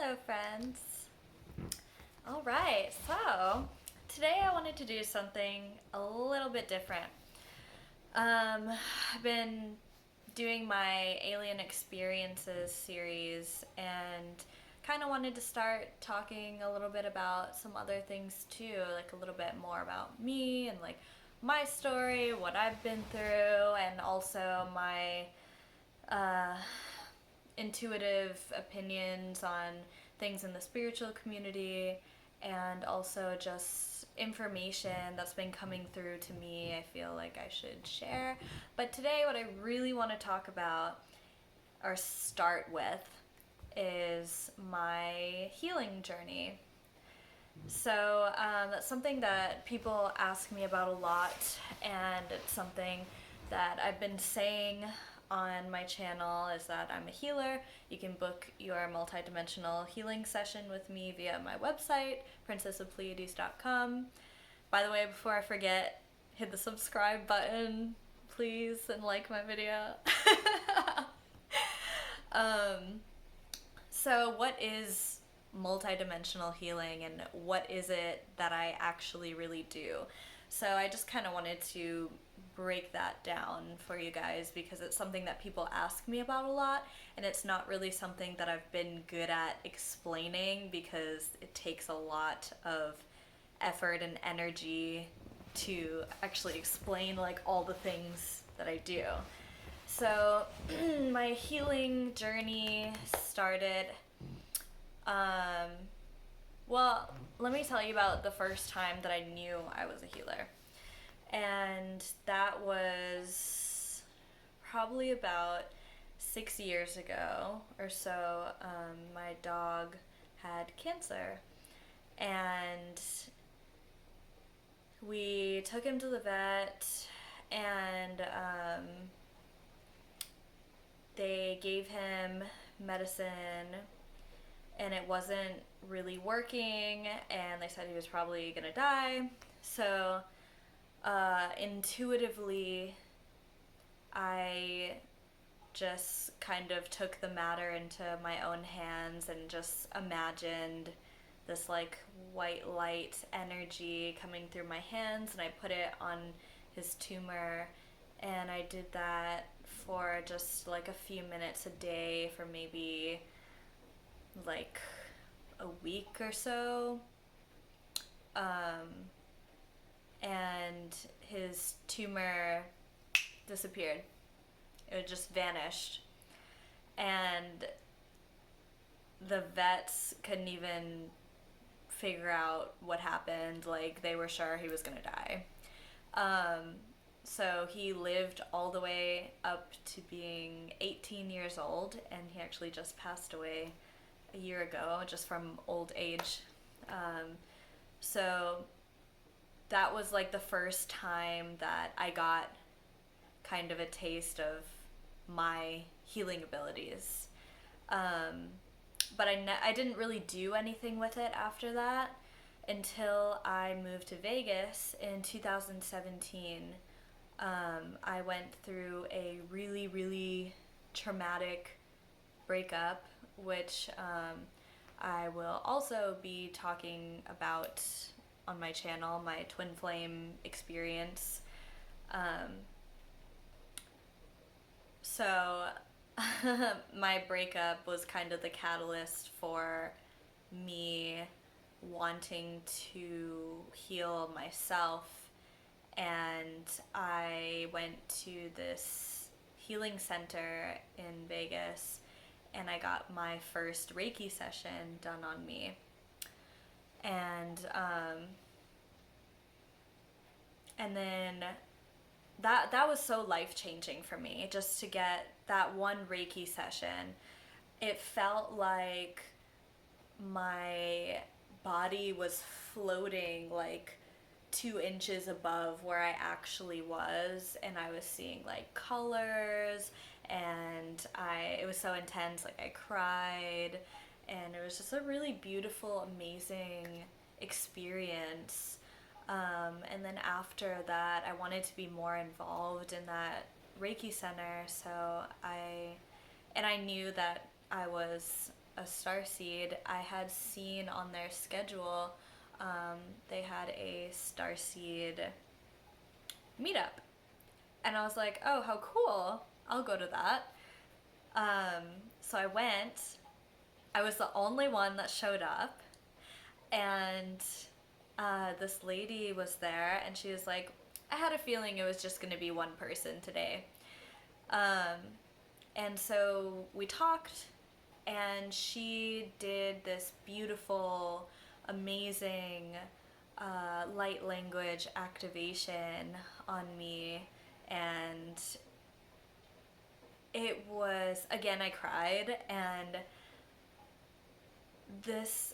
Hello, friends. All right, so today I wanted to do something a little bit different. I've been doing my Alien Experiences series and kind of wanted to start talking a little bit about some other things too, like a little bit more about me and like my story, what I've been through, and also my uh, intuitive opinions on things in the spiritual community, and also just information that's been coming through to me I feel like I should share. But today what I really want to talk about or start with is my healing journey. So that's something that people ask me about a lot, and it's something that I've been saying on my channel is that I'm a healer. You can book your multidimensional healing session with me via my website, princessofpleiades.com. By the way, before I forget, hit the subscribe button, please, and like my video. So what is multidimensional healing and what is it that I actually really do? So I just kind of wanted to break that down for you guys because it's something that people ask me about a lot, and it's not really something that I've been good at explaining because it takes a lot of effort and energy to actually explain like all the things that I do. So my healing journey started, well, let me tell you about the first time that I knew I was a healer. And that was probably about 6 years ago or so. My dog had cancer, and we took him to the vet, and they gave him medicine, and it wasn't really working, and they said he was probably gonna die. So intuitively, I just kind of took the matter into my own hands and just imagined this like white light energy coming through my hands, and I put it on his tumor, and I did that for just like a few minutes a day for maybe like a week or so. And his tumor disappeared. It just vanished. And the vets couldn't even figure out what happened. Like, they were sure he was gonna die. So he lived all the way up to being 18 years old, and he actually just passed away a year ago, just from old age. So that was like the first time that I got kind of a taste of my healing abilities. But I didn't really do anything with it after that until I moved to Vegas in 2017. I went through a really, really traumatic breakup, which I will also be talking about on my channel, my twin flame experience. So my breakup was kind of the catalyst for me wanting to heal myself, and I went to this healing center in Vegas, and I got my first Reiki session done on me. And then that was so life-changing for me, just to get that one Reiki session. It felt like my body was floating like 2 inches above where I actually was, and I was seeing like colors, and it was so intense, like I cried, and it was just a really beautiful, amazing experience. And then after that, I wanted to be more involved in that Reiki center, so I knew that I was a starseed, I had seen on their schedule, they had a starseed meetup. And I was like, oh, how cool. I'll go to that. So I went. I was the only one that showed up. And this lady was there, and she was like, I had a feeling it was just going to be one person today. Um, and so we talked, and she did this beautiful, amazing light language activation on me. And it was, again, I cried, and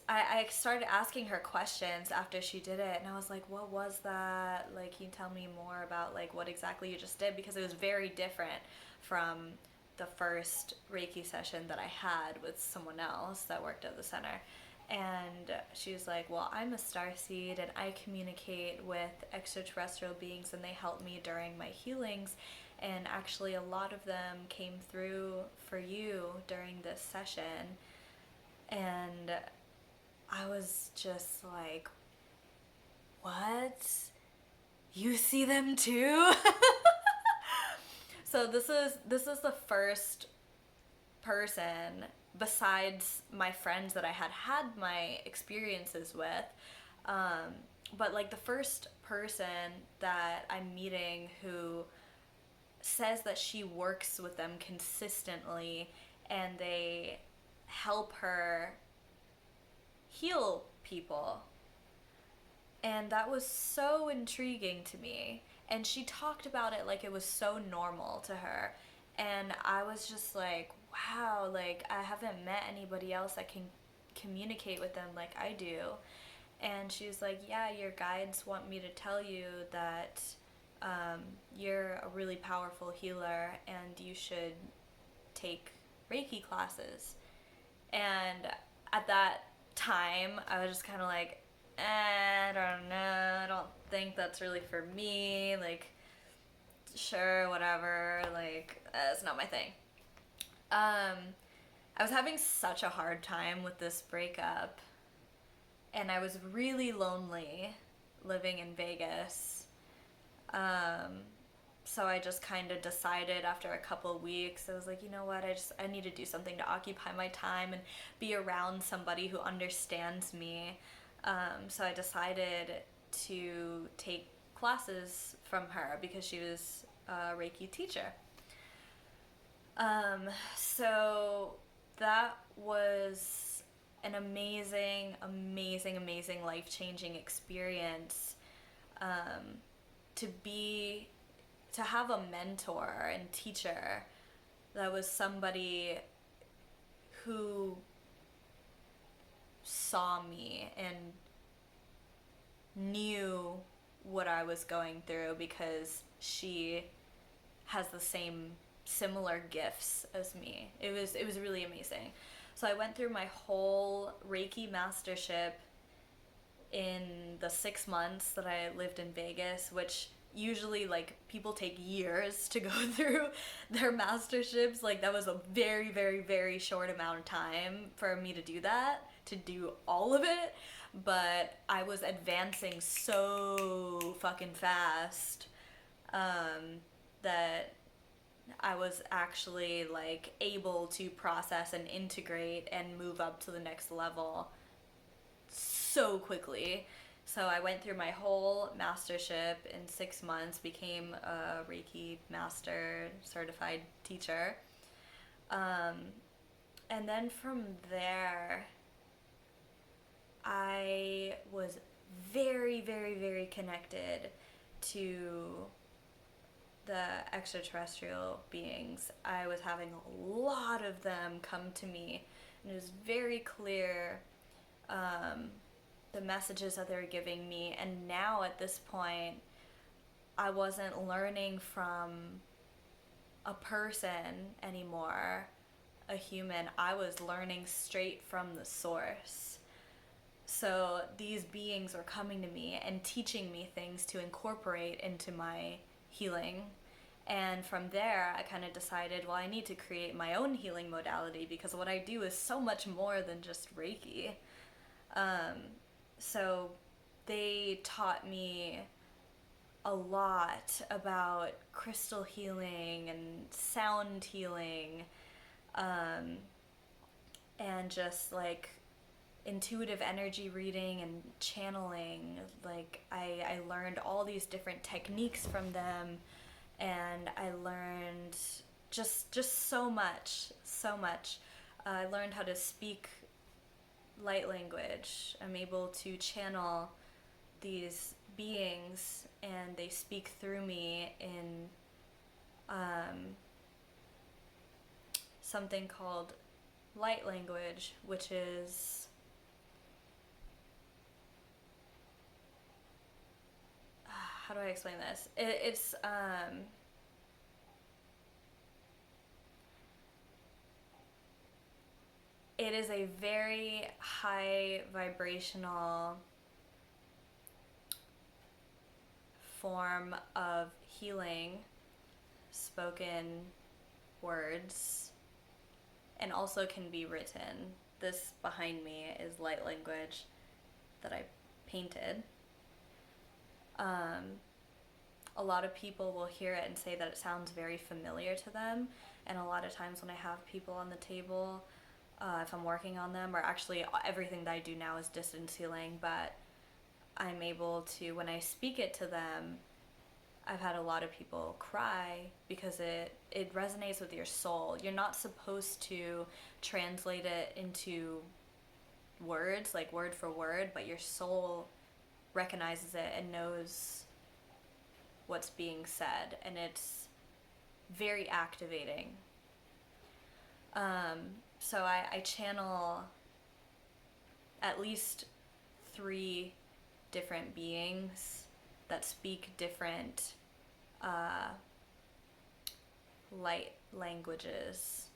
I started asking her questions after she did it, and I was like, what was that? Like, can you tell me more about like what exactly you just did? Because it was very different from the first Reiki session that I had with someone else that worked at the center. And she was like, well, I'm a starseed and I communicate with extraterrestrial beings and they help me during my healings. And actually, a lot of them came through for you during this session. And I was just like, what? You see them too? So this is the first person besides my friends that I had my experiences with, but like the first person that I'm meeting who says that she works with them consistently and they help her heal people. And that was so intriguing to me. And she talked about it like it was so normal to her. And I was just like, wow, like I haven't met anybody else that can communicate with them like I do. And she was like, yeah, your guides want me to tell you that you're a really powerful healer and you should take Reiki classes. And at that time, I was just kind of like, I don't know, I don't think that's really for me, like, sure, whatever, like, it's not my thing. I was having such a hard time with this breakup, and I was really lonely living in Vegas. So I just kind of decided after a couple of weeks, I was like, you know what, I need to do something to occupy my time and be around somebody who understands me. So I decided to take classes from her because she was a Reiki teacher. So that was an amazing, amazing, amazing life-changing experience. To have a mentor and teacher that was somebody who saw me and knew what I was going through because she has the same similar gifts as me. It was really amazing. So I went through my whole Reiki Mastership in the 6 months that I lived in Vegas, which usually like people take years to go through their masterships. Like that was a very, very, very short amount of time for me to do that, to do all of it. But I was advancing so fucking fast that I was actually like able to process and integrate and move up to the next level so quickly. So I went through my whole mastership in 6 months, became a Reiki master certified teacher. And then from there, I was very, very, very connected to the extraterrestrial beings. I was having a lot of them come to me, and it was very clear the messages that they were giving me. And now at this point, I wasn't learning from a person anymore, a human. I was learning straight from the source. So these beings were coming to me and teaching me things to incorporate into my healing. And from there, I kind of decided, well, I need to create my own healing modality because what I do is so much more than just Reiki. So they taught me a lot about crystal healing and sound healing, and just like intuitive energy reading and channeling. Like I learned all these different techniques from them, and I learned just so much, so much. I learned how to speak light language. I'm able to channel these beings, and they speak through me in something called light language, which is how do I explain this? It is a very high vibrational form of healing, spoken words, and also can be written. This behind me is light language that I painted. A lot of people will hear it and say that it sounds very familiar to them, and a lot of times when I have people on the table, if I'm working on them, or actually everything that I do now is distance healing, but I'm able to, when I speak it to them, I've had a lot of people cry because it resonates with your soul. You're not supposed to translate it into words, like word for word, but your soul recognizes it and knows what's being said, and it's very activating. So I channel at least 3 different beings that speak different light languages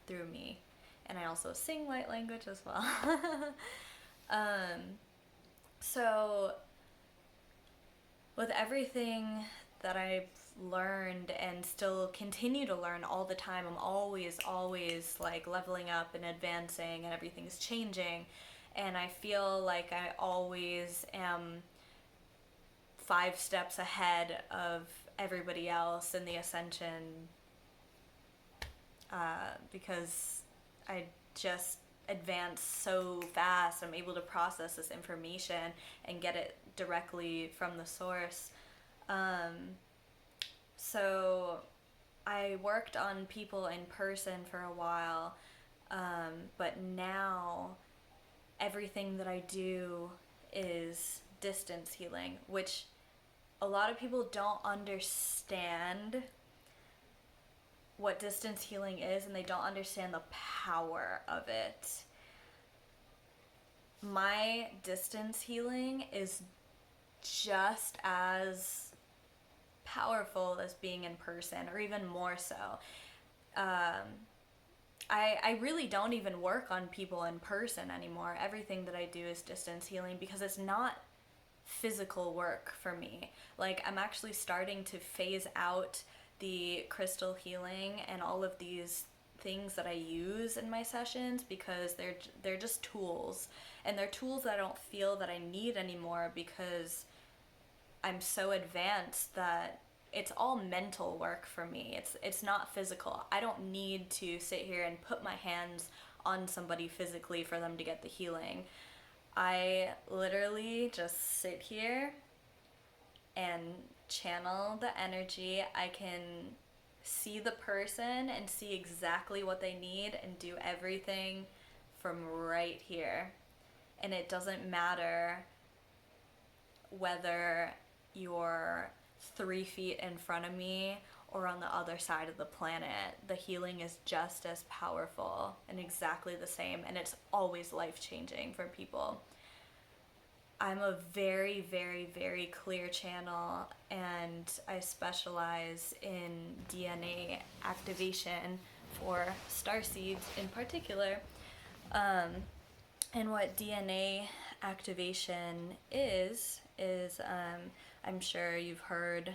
through me, and I also sing light language as well. So with everything that I've learned and still continue to learn all the time, I'm always like leveling up and advancing, and everything's changing, and I feel like I always am 5 steps ahead of everybody else in the ascension, because I just advance so fast. I'm able to process this information and get it directly from the source. So I worked on people in person for a while, but now everything that I do is distance healing, which a lot of people don't understand what distance healing is, and they don't understand the power of it. My distance healing is just as powerful as being in person, or even more so. I really don't even work on people in person anymore. Everything that I do is distance healing because it's not physical work for me. Like, I'm actually starting to phase out the crystal healing and all of these things that I use in my sessions because they're just tools, and they're tools that I don't feel that I need anymore because I'm so advanced that it's all mental work for me. It's not physical. I don't need to sit here and put my hands on somebody physically for them to get the healing. I literally just sit here and channel the energy. I can see the person and see exactly what they need and do everything from right here. And it doesn't matter whether you're 3 feet in front of me or on the other side of the planet. The healing is just as powerful and exactly the same, and it's always life-changing for people. I'm a very, very, very clear channel, and I specialize in DNA activation for starseeds in particular. And what DNA activation is I'm sure you've heard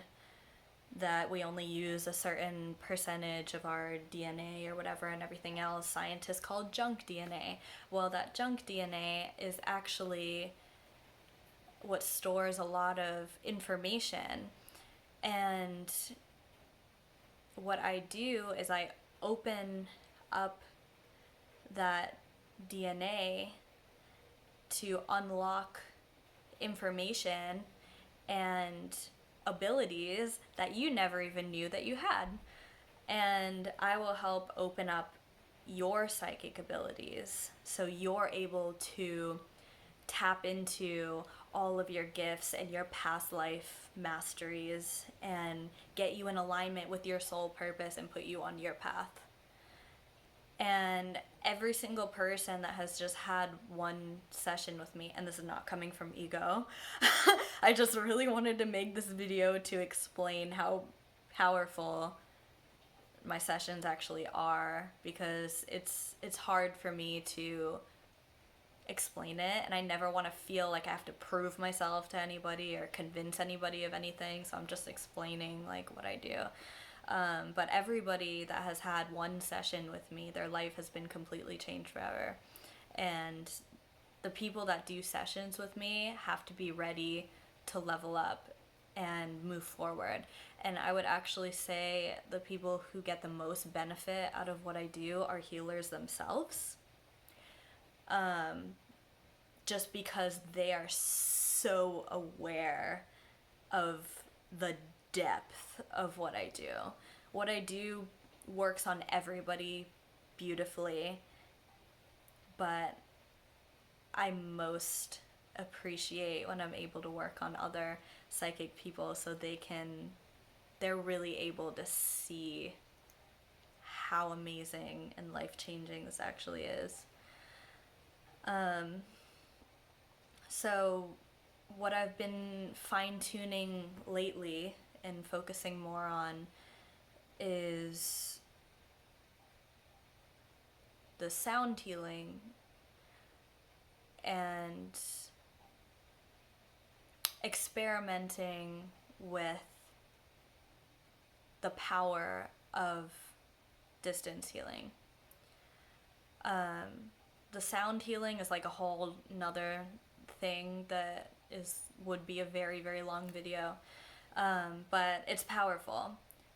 that we only use a certain percentage of our DNA or whatever, and everything else scientists call junk DNA. Well, that junk DNA is actually what stores a lot of information. And what I do is I open up that DNA to unlock information and abilities that you never even knew that you had. And I will help open up your psychic abilities so you're able to tap into all of your gifts and your past life masteries and get you in alignment with your soul purpose and put you on your path. And every single person that has just had one session with me, and this is not coming from ego, I just really wanted to make this video to explain how powerful my sessions actually are, because it's hard for me to explain it, and I never want to feel like I have to prove myself to anybody or convince anybody of anything, so I'm just explaining like what I do. But everybody that has had one session with me, their life has been completely changed forever. And the people that do sessions with me have to be ready to level up and move forward. And I would actually say the people who get the most benefit out of what I do are healers themselves. Just because they are so aware of the depth of what I do. What I do works on everybody beautifully, but I most appreciate when I'm able to work on other psychic people so they're really able to see how amazing and life-changing this actually is. So what I've been fine-tuning lately and focusing more on is the sound healing and experimenting with the power of distance healing. The sound healing is like a whole nother thing that would be a very, very long video. But it's powerful,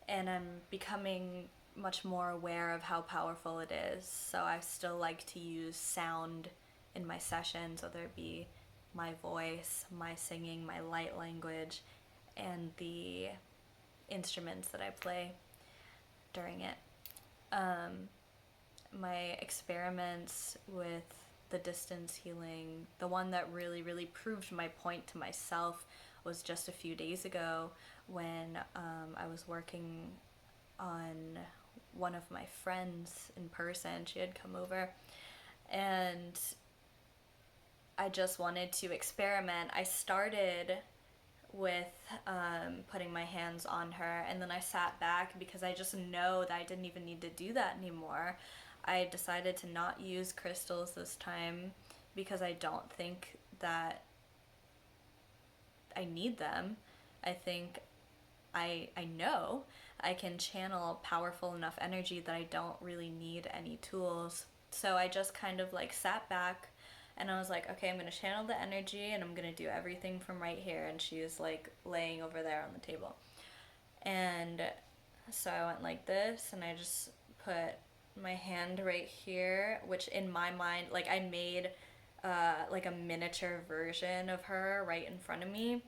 and I'm becoming much more aware of how powerful it is. So I still like to use sound in my sessions, whether it be my voice, my singing, my light language, and the instruments that I play during it. My experiments with the distance healing, the one that really, really proved my point to myself was just a few days ago when I was working on one of my friends in person. She had come over, and I just wanted to experiment. I started with putting my hands on her, and then I sat back because I just know that I didn't even need to do that anymore. I decided to not use crystals this time because I don't think that I need them. I think I know I can channel powerful enough energy that I don't really need any tools. So I just kind of like sat back and I was like, okay, I'm going to channel the energy and I'm going to do everything from right here. And she was like laying over there on the table. And so I went like this and I just put my hand right here, which in my mind, like I made like a miniature version of her right in front of me,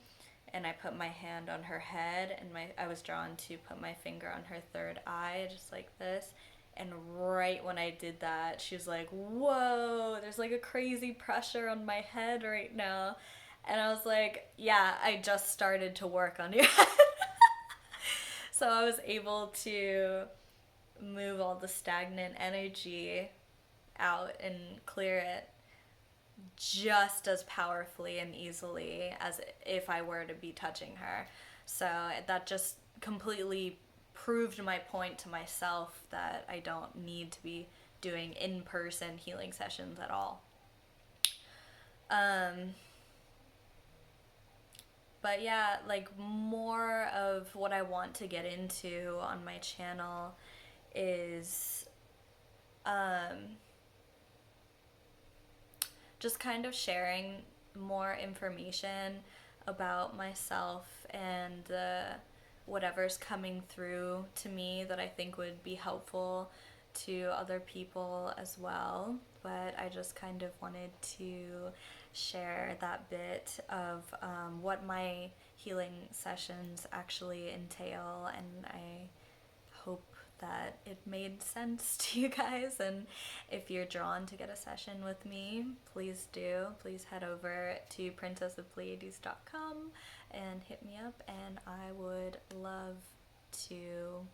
and I put my hand on her head, and I was drawn to put my finger on her third eye, just like this. And right when I did that, she was like, whoa, there's like a crazy pressure on my head right now. And I was like, yeah, I just started to work on your head. So I was able to move all the stagnant energy out and clear it just as powerfully and easily as if I were to be touching her. So that just completely proved my point to myself that I don't need to be doing in-person healing sessions at all. But yeah, like more of what I want to get into on my channel is um, just kind of sharing more information about myself and whatever's coming through to me that I think would be helpful to other people as well. But I just kind of wanted to share that bit of what my healing sessions actually entail, and I hope that it made sense to you guys. And if you're drawn to get a session with me, please do. Please head over to princessofpleiades.com and hit me up, and I would love to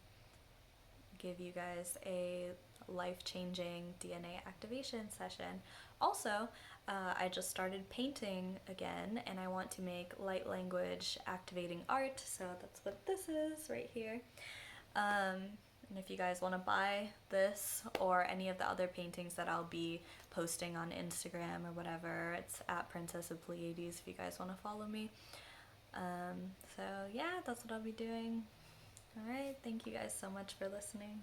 give you guys a life-changing DNA activation session. Also, I just started painting again, and I want to make light language activating art, so that's what this is right here. And if you guys want to buy this or any of the other paintings that I'll be posting on Instagram or whatever, it's at Princess of Pleiades if you guys want to follow me. So yeah, that's what I'll be doing. Alright, thank you guys so much for listening.